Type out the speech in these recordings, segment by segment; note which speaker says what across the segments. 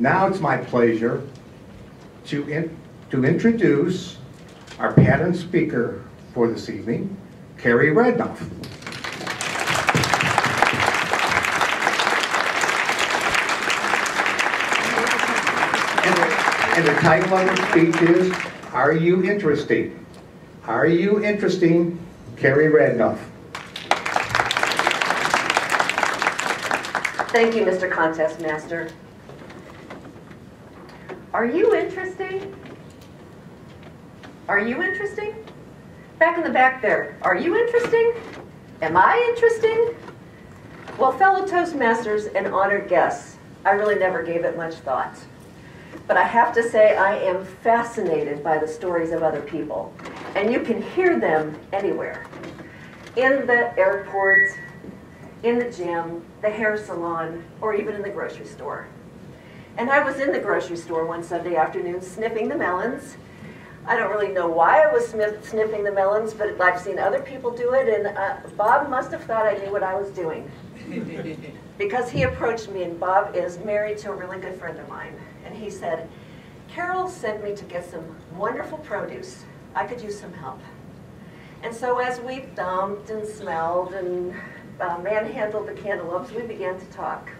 Speaker 1: Now it's my pleasure to introduce our pattern speaker for this evening, Carrie Radnoff. And the title of her speech is, Are You Interesting? Are You Interesting, Carrie Radnoff?
Speaker 2: Thank you, Mr. Contest Master. Are you interesting? Are you interesting? Back in the back there, are you interesting? Am I interesting? Well, fellow Toastmasters and honored guests, I really never gave it much thought. But I have to say I am fascinated by the stories of other people. And you can hear them anywhere. In the airport, in the gym, the hair salon, or even in the grocery store. And I was in the grocery store one Sunday afternoon sniffing the melons. I don't really know why I was sniffing the melons, but I've seen other people do it, and Bob must have thought I knew what I was doing. Because he approached me, and Bob is married to a really good friend of mine. And he said, Carol sent me to get some wonderful produce. I could use some help. And so as we dumped and smelled and manhandled the cantaloupes, we began to talk.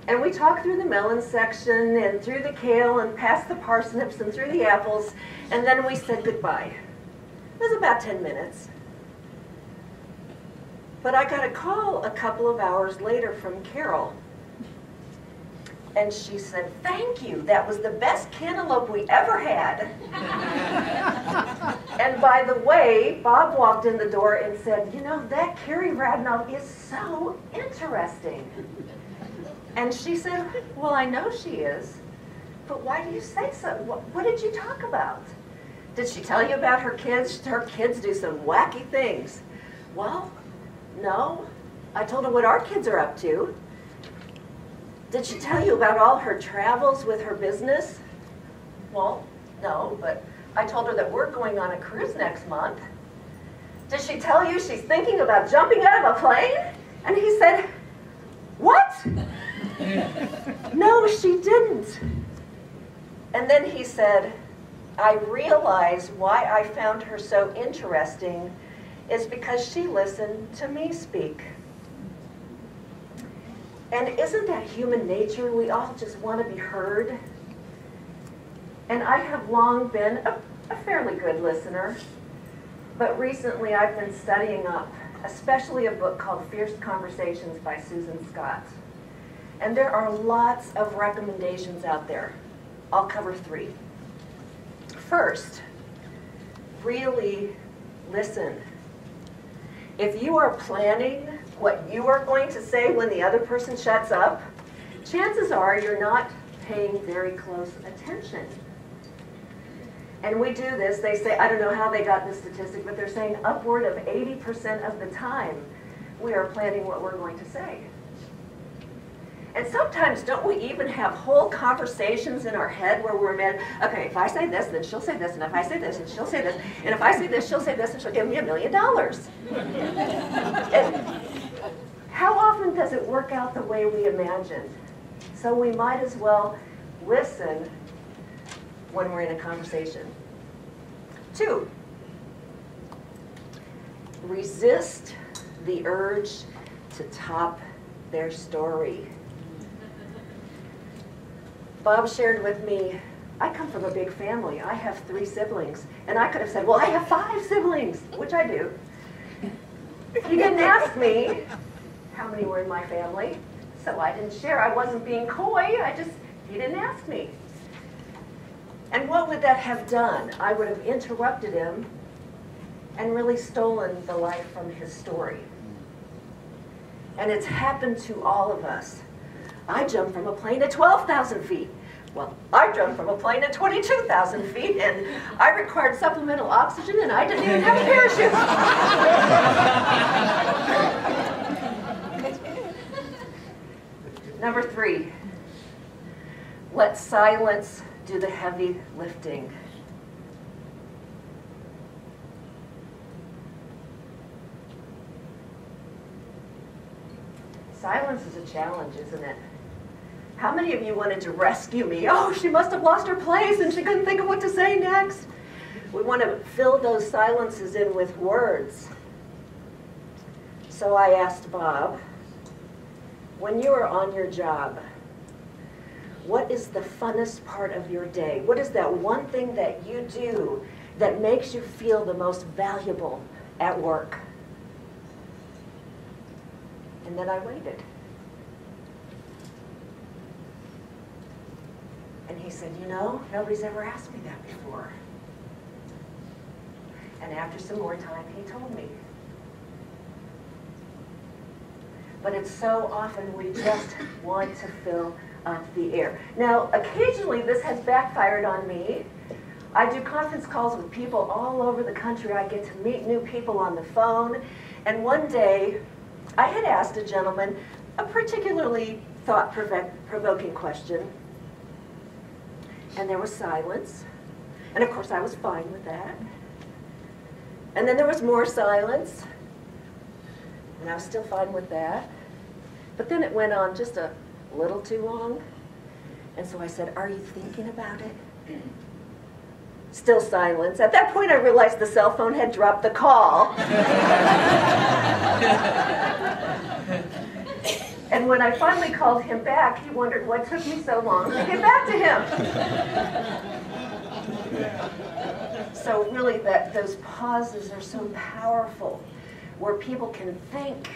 Speaker 2: And we talked through the melon section and through the kale and past the parsnips and through the apples, and then we said goodbye. It was about 10 minutes. But I got a call a couple of hours later from Carol. And she said, thank you, that was the best cantaloupe we ever had. And by the way, Bob walked in the door and said, you know, that Carrie Radnoff is so interesting. And she said, well, I know she is, but why do you say so? What did you talk about? Did she tell you about her kids? Her kids do some wacky things. Well, no. I told her what our kids are up to. Did she tell you about all her travels with her business? Well, no, but I told her that we're going on a cruise next month. Did she tell you she's thinking about jumping out of a plane? And he said, what? No, she didn't. And then he said, I realize why I found her so interesting is because she listened to me speak. And isn't that human nature? We all just want to be heard. And I have long been a fairly good listener, but recently I've been studying up, especially a book called Fierce Conversations by Susan Scott. And there are lots of recommendations out there. I'll cover 3. First, really listen. If you are planning what you are going to say when the other person shuts up, chances are you're not paying very close attention. And we do this, they say, I don't know how they got this statistic, but they're saying upward of 80% of the time we are planning what we're going to say. And sometimes don't we even have whole conversations in our head where we're mad, okay, if I say this, then she'll say this, and if I say this, then she'll say this, and if I say this, she'll say this, and she'll give me $1 million. And how often does it work out the way we imagined? So we might as well listen when we're in a conversation. 2, resist the urge to top their story. Bob shared with me, I come from a big family. I have 3 siblings. And I could have said, well, I have 5 siblings, which I do. He didn't ask me how many were in my family, so I didn't share. I wasn't being coy. He didn't ask me. And what would that have done? I would have interrupted him and really stolen the life from his story. And it's happened to all of us. I jumped from a plane at 12,000 feet. Well, I jumped from a plane at 22,000 feet, and I required supplemental oxygen, and I didn't even have a parachute. Number 3, let silence do the heavy lifting. Silence is a challenge, isn't it? How many of you wanted to rescue me? Oh, she must have lost her place and she couldn't think of what to say next. We want to fill those silences in with words. So I asked Bob, when you are on your job, what is the funnest part of your day? What is that one thing that you do that makes you feel the most valuable at work? And then I waited. And he said, you know, nobody's ever asked me that before. And after some more time, he told me. But it's so often we just want to fill up the air. Now, occasionally this has backfired on me. I do conference calls with people all over the country. I get to meet new people on the phone. And one day, I had asked a gentleman a particularly thought-provoking question. And there was silence. And of course, I was fine with that. And then there was more silence. And I was still fine with that. But then it went on just a little too long. And so I said, are you thinking about it? Still silence. At that point, I realized the cell phone had dropped the call. And when I finally called him back, he wondered what took me so long to get back to him. So really, those pauses are so powerful, where people can think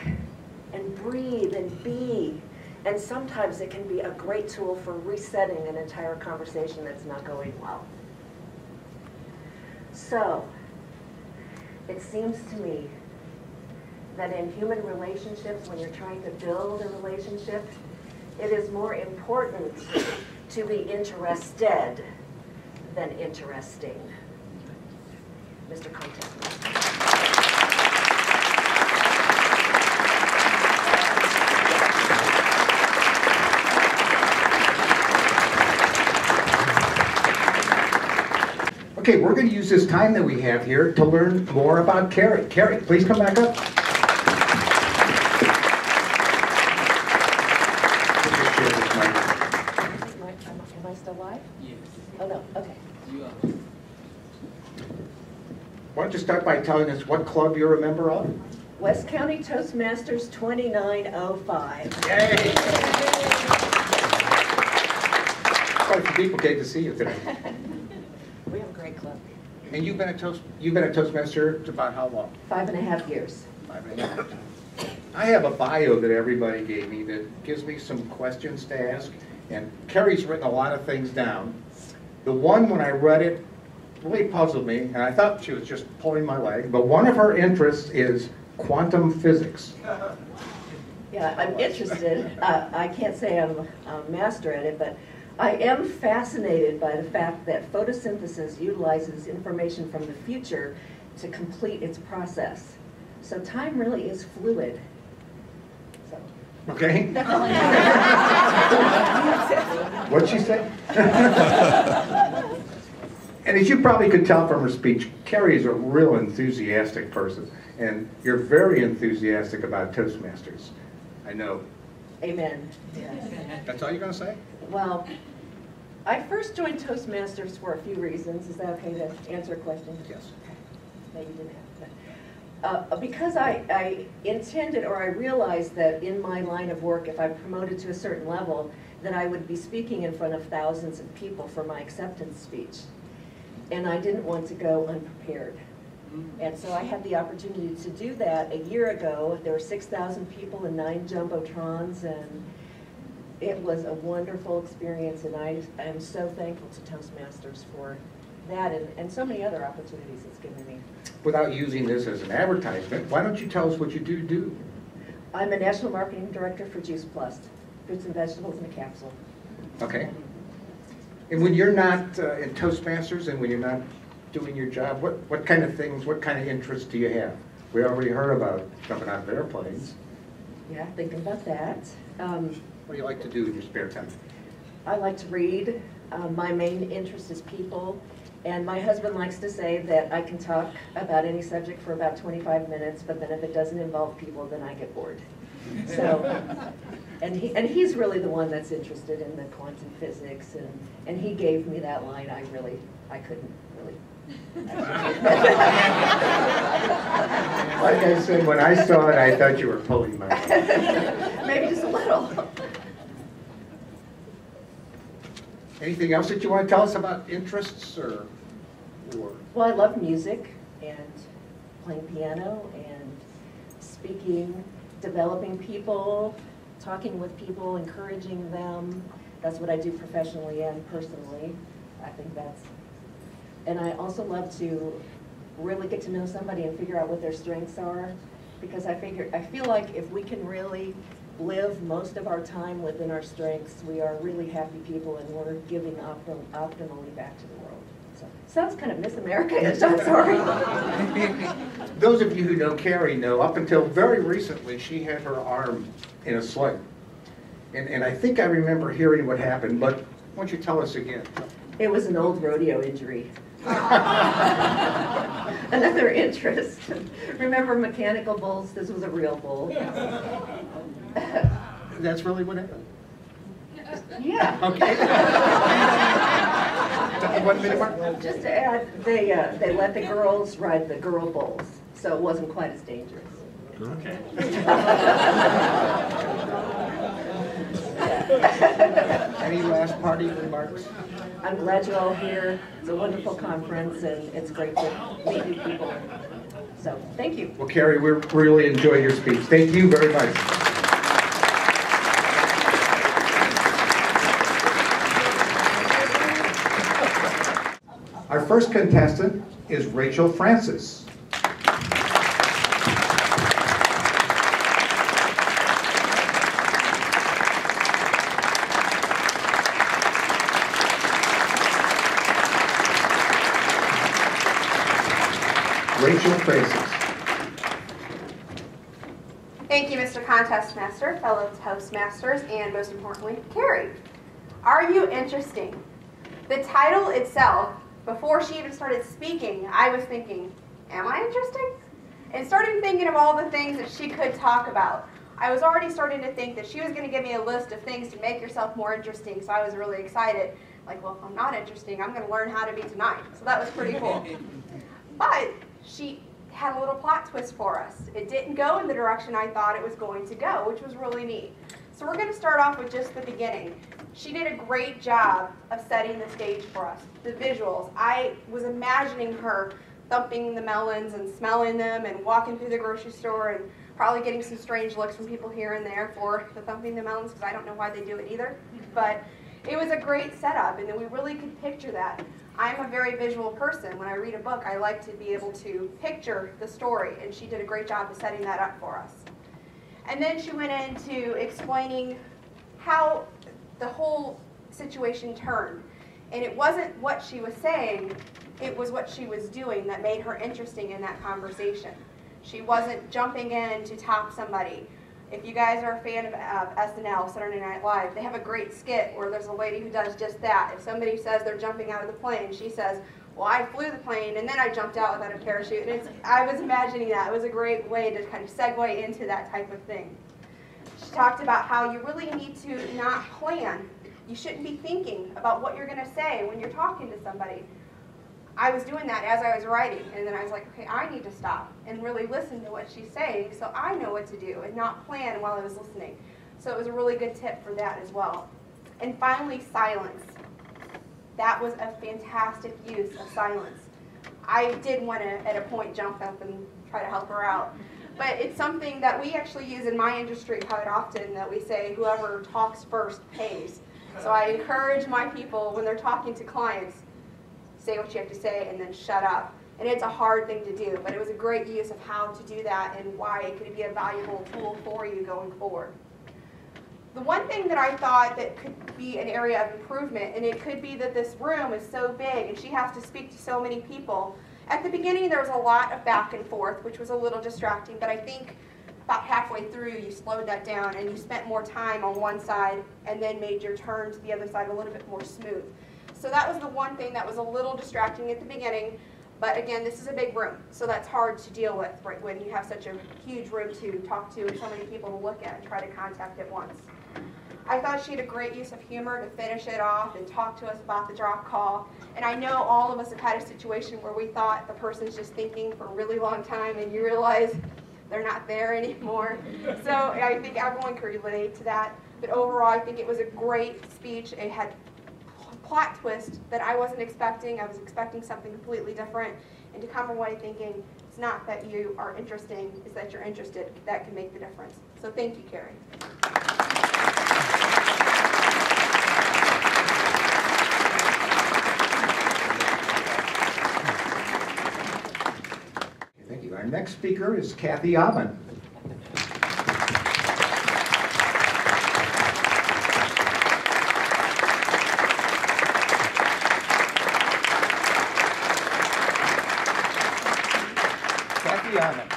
Speaker 2: and breathe and be. And sometimes it can be a great tool for resetting an entire conversation that's not going well. So, it seems to me that in human relationships, when you're trying to build a relationship, it is more important to be interested than interesting. Mr. Contest.
Speaker 1: Okay, we're going to use this time that we have here to learn more about Carrie. Carrie, please come back up.
Speaker 2: Am I still live?
Speaker 3: Yes.
Speaker 2: Oh, no, okay.
Speaker 3: You are.
Speaker 1: Why don't you start by telling us what club you're a member of?
Speaker 2: West County Toastmasters 2905.
Speaker 1: Yay! Quite a few people came to see you today.
Speaker 2: We have a great club.
Speaker 1: And you've been a Toastmaster about how long?
Speaker 2: 5.5 years.
Speaker 1: 5.5. I have a bio that everybody gave me that gives me some questions to ask, and Carrie's written a lot of things down. The one, when I read it, really puzzled me, and I thought she was just pulling my leg, but one of her interests is quantum physics.
Speaker 2: Yeah, I'm interested. I can't say I'm a master at it, but I am fascinated by the fact that photosynthesis utilizes information from the future to complete its process. So time really is fluid. So.
Speaker 1: Okay? What'd she say? And as you probably could tell from her speech, Carrie is a real enthusiastic person, and you're very enthusiastic about Toastmasters. I know.
Speaker 2: Amen. Yes.
Speaker 1: That's all you're going to say?
Speaker 2: Well, I first joined Toastmasters for a few reasons. Is that okay to answer a question?
Speaker 1: Yes.
Speaker 2: No, you didn't have to. Because I intended, or I realized that in my line of work, if I'm promoted to a certain level, that I would be speaking in front of thousands of people for my acceptance speech. And I didn't want to go unprepared. And so I had the opportunity to do that a year ago. There were 6,000 people and 9 jumbotrons, and it was a wonderful experience, and I am so thankful to Toastmasters for that and so many other opportunities it's given me.
Speaker 1: Without using this as an advertisement, why don't you tell us what you do?
Speaker 2: I'm a National Marketing Director for Juice Plus, fruits and vegetables in a capsule.
Speaker 1: Okay. And when you're not in Toastmasters and when you're not doing your job, what kind of things, what kind of interests do you have? We already heard about jumping out of airplanes.
Speaker 2: Yeah, thinking about that.
Speaker 1: What do you like to do in your spare time?
Speaker 2: I like to read. My main interest is people. And my husband likes to say that I can talk about any subject for about 25 minutes, but then if it doesn't involve people, then I get bored. So And he's really the one that's interested in the quantum physics, and he gave me that line. I couldn't really.
Speaker 1: Like I said, when I saw it, I thought you were pulling my
Speaker 2: Maybe just a little.
Speaker 1: Anything else that you want to tell us about interests or?
Speaker 2: Well, I love music and playing piano and speaking, developing people, talking with people, encouraging them. That's what I do professionally and personally. I think that's, and I also love to really get to know somebody and figure out what their strengths are, because I feel like if we can really live most of our time within our strengths, we are really happy people and we're giving optimally back to the world. So, sounds kind of Miss America-ish, I'm sorry.
Speaker 1: Those of you who know Carrie know, up until very recently, she had her arm in a sling. And I think I remember hearing what happened, but why don't you tell us again?
Speaker 2: It was an old rodeo injury. Another interest. Remember mechanical bulls? This was a real bull.
Speaker 1: That's really what happened?
Speaker 2: Yeah.
Speaker 1: Okay. 1 minute mark?
Speaker 2: Just to add, they let the girls ride the girl bulls, so it wasn't quite as dangerous.
Speaker 1: Okay. Any last parting remarks?
Speaker 2: I'm glad you're all here. It's a wonderful conference, and it's great to meet new people. So, thank you.
Speaker 1: Well, Carrie, we really enjoyed your speech. Thank you very much. Our first contestant is Rachel Francis. Rachel Francis.
Speaker 3: Thank you, Mr. Contest Master, fellow Toastmasters, and most importantly, Carrie. Are you interesting? The title itself, before she even started speaking, I was thinking, am I interesting? And started thinking of all the things that she could talk about. I was already starting to think that she was going to give me a list of things to make yourself more interesting, so I was really excited. Like, well, if I'm not interesting, I'm going to learn how to be tonight. So that was pretty cool. But she had a little plot twist for us. It didn't go in the direction I thought it was going to go, which was really neat. So we're going to start off with just the beginning. She did a great job of setting the stage for us. The visuals. I was imagining her thumping the melons and smelling them and walking through the grocery store and probably getting some strange looks from people here and there for the thumping the melons, because I don't know why they do it either. But it was a great setup, and then we really could picture that. I'm a very visual person. When I read a book, I like to be able to picture the story, and she did a great job of setting that up for us. And then she went into explaining how the whole situation turned. And it wasn't what she was saying, it was what she was doing that made her interesting in that conversation. She wasn't jumping in to top somebody. If you guys are a fan of SNL, Saturday Night Live, they have a great skit where there's a lady who does just that. If somebody says they're jumping out of the plane, she says, well, I flew the plane and then I jumped out without a parachute. And I was imagining that. It was a great way to kind of segue into that type of thing. She talked about how you really need to not plan. You shouldn't be thinking about what you're going to say when you're talking to somebody. I was doing that as I was writing, and then I was like, okay, I need to stop and really listen to what she's saying so I know what to do and not plan while I was listening. So it was a really good tip for that as well. And finally, silence. That was a fantastic use of silence. I did want to, at a point, jump up and try to help her out. But it's something that we actually use in my industry quite often, that we say whoever talks first pays. So I encourage my people when they're talking to clients, say what you have to say and then shut up. And it's a hard thing to do, but it was a great use of how to do that and why it could be a valuable tool for you going forward. The one thing that I thought that could be an area of improvement, and it could be that this room is so big and she has to speak to so many people. At the beginning there was a lot of back and forth, which was a little distracting, but I think about halfway through you slowed that down and you spent more time on one side and then made your turn to the other side a little bit more smooth. So that was the one thing that was a little distracting at the beginning, But again, this is a big room, so that's hard to deal with, right, when you have such a huge room to talk to and so many people to look at and try to contact at once. I thought she had a great use of humor to finish it off and talk to us about the drop call. And I know all of us have had a situation where we thought the person's just thinking for a really long time and you realize they're not there anymore. So I think everyone can relate to that. But overall, I think it was a great speech. It had plot twist that I wasn't expecting. I was expecting something completely different. And to come away thinking it's not that you are interesting, it's that you're interested. That can make the difference. So thank you, Carrie.
Speaker 1: Thank you. Our next speaker is Kathy Aben. Kathy Aben.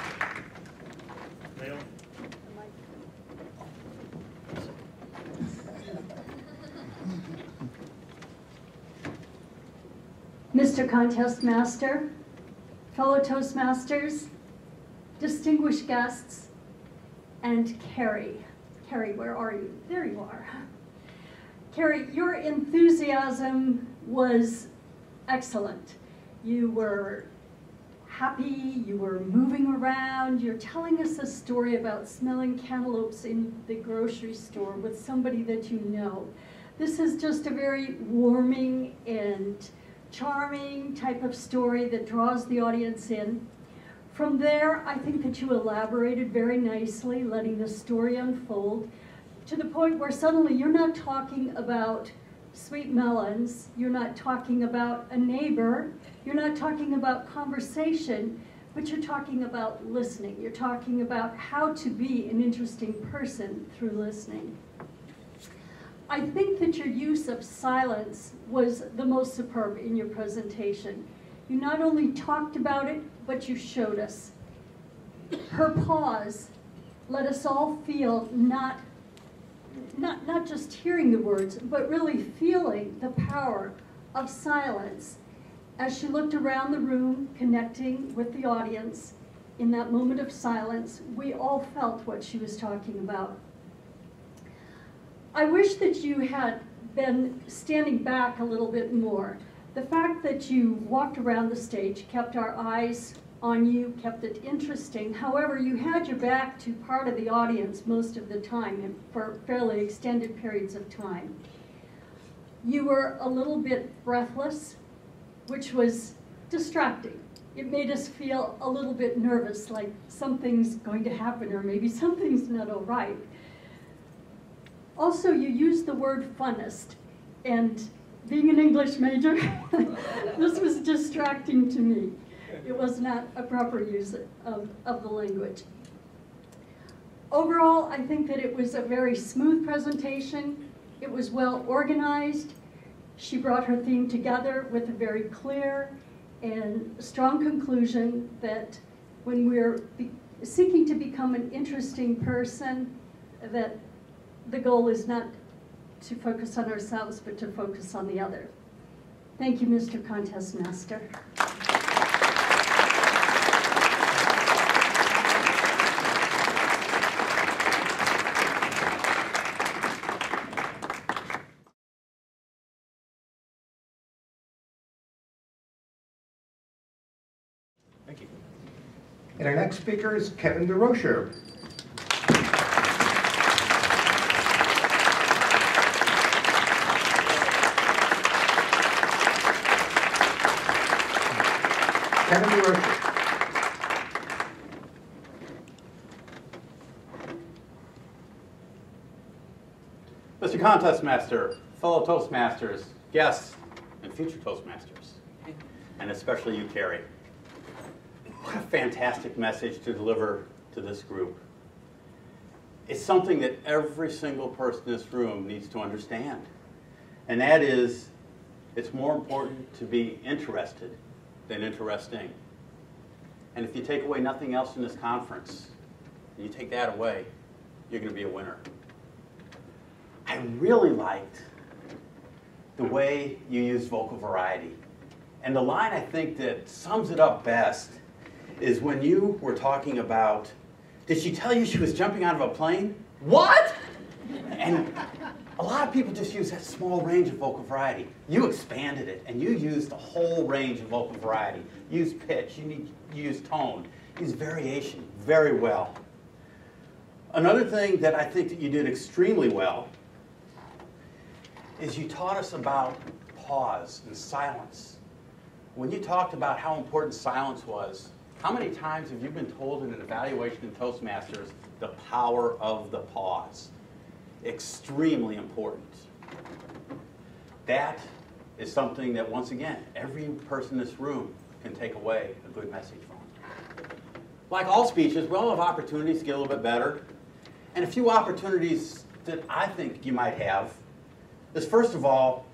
Speaker 4: Mr. Contest Master, fellow Toastmasters, distinguished guests, and Carrie. Carrie, where are you? There you are. Carrie, your enthusiasm was excellent. You were happy, you were moving around, you're telling us a story about smelling cantaloupes in the grocery store with somebody that you know. This is just a very warming and charming type of story that draws the audience in. From there, I think that you elaborated very nicely, letting the story unfold to the point where suddenly you're not talking about sweet melons, you're not talking about a neighbor, you're not talking about conversation, but you're talking about listening. You're talking about how to be an interesting person through listening. I think that your use of silence was the most superb in your presentation. You not only talked about it, but you showed us. Her pause let us all feel not just hearing the words, but really feeling the power of silence. As she looked around the room, connecting with the audience, in that moment of silence, we all felt what she was talking about. I wish that you had been standing back a little bit more. The fact that you walked around the stage kept our eyes on you, kept it interesting. However, you had your back to part of the audience most of the time and for fairly extended periods of time. You were a little bit breathless, which was distracting. It made us feel a little bit nervous, like something's going to happen or maybe something's not all right. Also, you used the word funnest, and being an English major, this was distracting to me. It was not a proper use of the language. Overall, I think that it was a very smooth presentation. It was well organized. She brought her theme together with a very clear and strong conclusion that when we're seeking to become an interesting person, that the goal is not to focus on ourselves, but to focus on the other. Thank you, Mr. Contest Master.
Speaker 1: Thank you. And our next speaker is Kevin DeRocher. Kevin DeRocher.
Speaker 5: Mr. Contest Master, fellow Toastmasters, guests, and future Toastmasters, and especially you, Carrie. What a fantastic message to deliver to this group. It's something that every single person in this room needs to understand. And that is, it's more important to be interested than interesting. And if you take away nothing else in this conference, and you take that away, you're going to be a winner. I really liked the way you used vocal variety And the line I think that sums it up best is when you were talking about, did she tell you she was jumping out of a plane? What? And a lot of people just use that small range of vocal variety. You expanded it, and you used the whole range of vocal variety. You used pitch, you used tone, you used variation very well. Another thing that I think that you did extremely well is you taught us about pause and silence. When you talked about how important silence was, how many times have you been told in an evaluation in Toastmasters the power of the pause? Extremely important. That is something that, once again, every person in this room can take away a good message from. Like all speeches, we all have opportunities to get a little bit better. And a few opportunities that I think you might have is, first of all,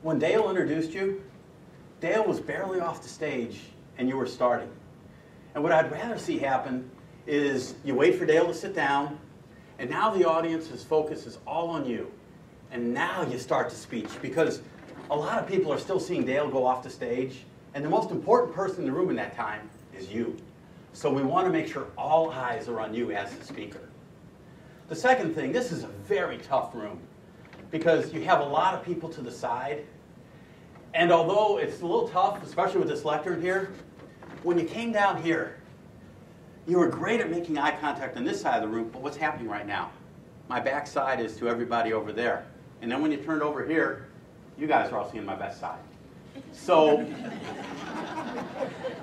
Speaker 5: when Dale introduced you, Dale was barely off the stage and you were starting. And what I'd rather see happen is you wait for Dale to sit down, and now the audience's focus is all on you. And now you start the speech, because a lot of people are still seeing Dale go off the stage, and the most important person in the room in that time is you. So we want to make sure all eyes are on you as the speaker. The second thing, this is a very tough room, because you have a lot of people to the side. And although it's a little tough, especially with this lectern here, when you came down here, you were great at making eye contact on this side of the room, but what's happening right now? My back side is to everybody over there. And then when you turned over here, you guys are all seeing my best side. So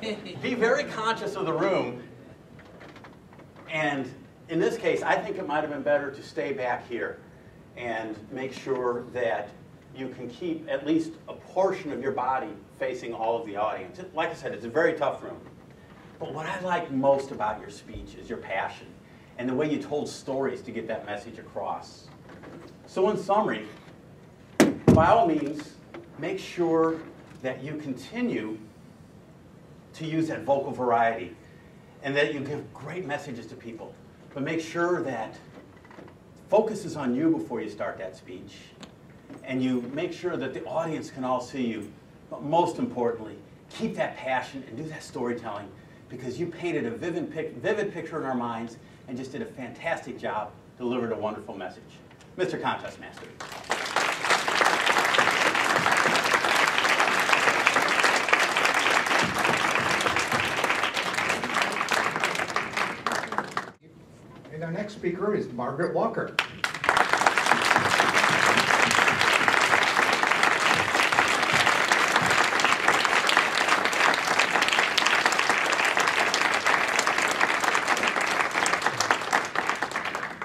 Speaker 5: be very conscious of the room. And in this case, I think it might have been better to stay back here and make sure that you can keep at least a portion of your body facing all of the audience. Like I said, it's a very tough room. But what I like most about your speech is your passion and the way you told stories to get that message across. So in summary, by all means, make sure that you continue to use that vocal variety and that you give great messages to people. But make sure that focus is on you before you start that speech. And you make sure that the audience can all see you. But most importantly, keep that passion and do that storytelling, because you painted a vivid picture in our minds and just did a fantastic job, delivered a wonderful message. Mr. Contest Master.
Speaker 1: And our next speaker is Margaret Walker.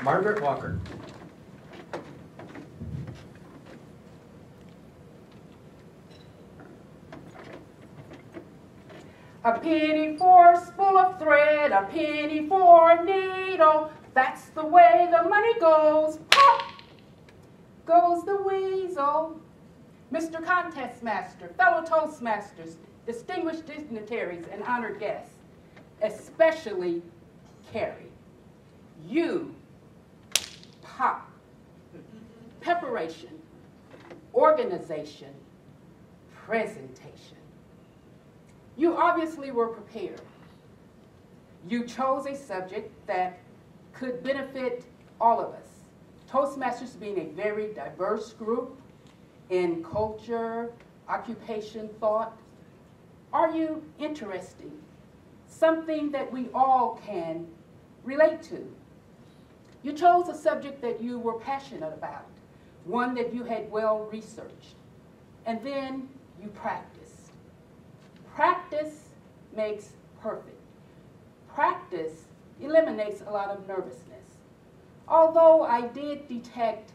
Speaker 1: Margaret Walker.
Speaker 6: A penny for a spool of thread, a penny for a needle. That's the way the money goes. Pop goes the weasel. Mr. Contest Master, fellow Toastmasters, distinguished dignitaries, and honored guests, especially Carrie. You pop. Preparation, organization, presentation. You obviously were prepared. You chose a subject that could benefit all of us. Toastmasters being a very diverse group in culture, occupation, thought. Are you interesting? Something that we all can relate to. You chose a subject that you were passionate about, one that you had well researched, and then you practiced. Practice makes perfect. Practice eliminates a lot of nervousness. Although I did detect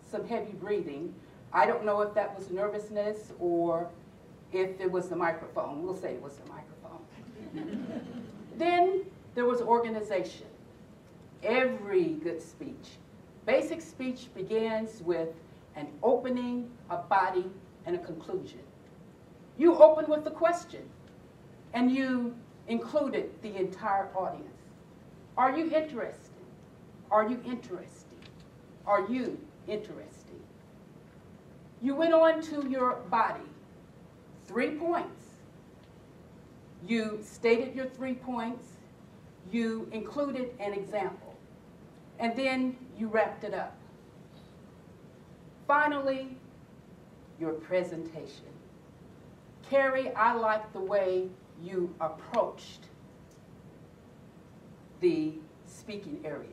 Speaker 6: some heavy breathing, I don't know if that was nervousness or if it was the microphone. We'll say it was the microphone. Then there was organization. Every good speech, basic speech begins with an opening, a body, and a conclusion. You opened with a question, and you included the entire audience. Are you interested? Are you interesting? Are you interesting? You went on to your body, 3 points. You stated your 3 points, you included an example, and then you wrapped it up. Finally, your presentation. Carrie, I like the way you approached the speaking area.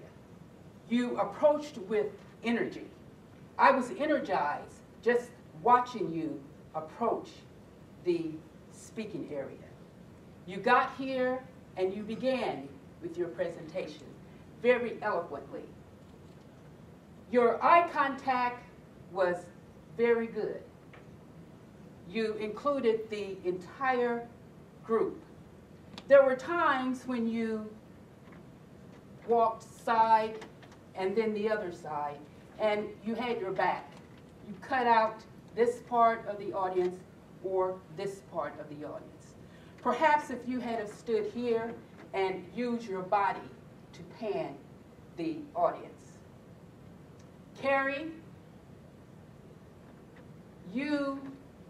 Speaker 6: You approached with energy. I was energized just watching you approach the speaking area. You got here and you began with your presentation very eloquently. Your eye contact was very good. You included the entire group. There were times when you walked side and then the other side, and you had your back. You cut out this part of the audience or this part of the audience. Perhaps if you had have stood here and used your body to pan the audience. Carrie, you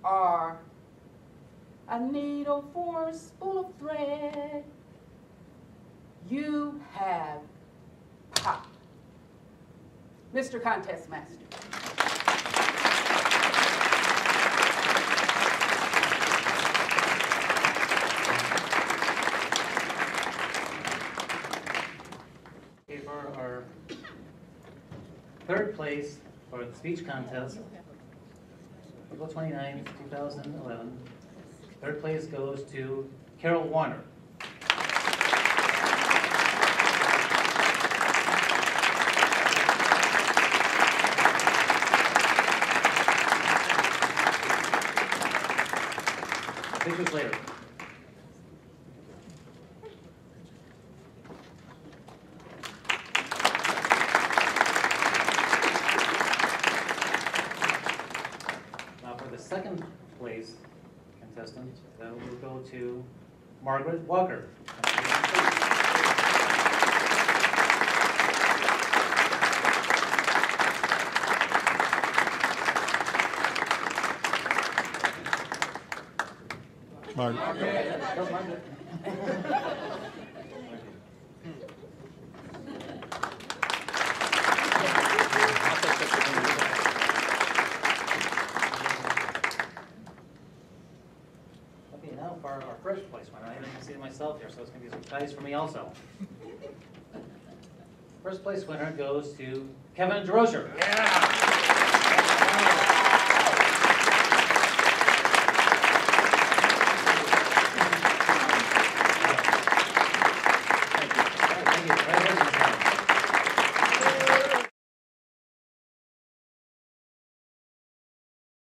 Speaker 6: are a needle for a spool of thread. You have pop. Mr. Contest Master.
Speaker 7: Okay, for our third place for the speech contest, April 29th, 2011. Third place goes to Carol Warner. Pictures later. Now for the second place contestant, that will go to Margaret Walker.
Speaker 8: Margaret.
Speaker 7: Go, Margaret. Okay, now for our first place winner. I haven't even seen it myself here, so it's going to be a surprise for me also. First place winner goes to Kevin DeRocher.
Speaker 1: Yeah.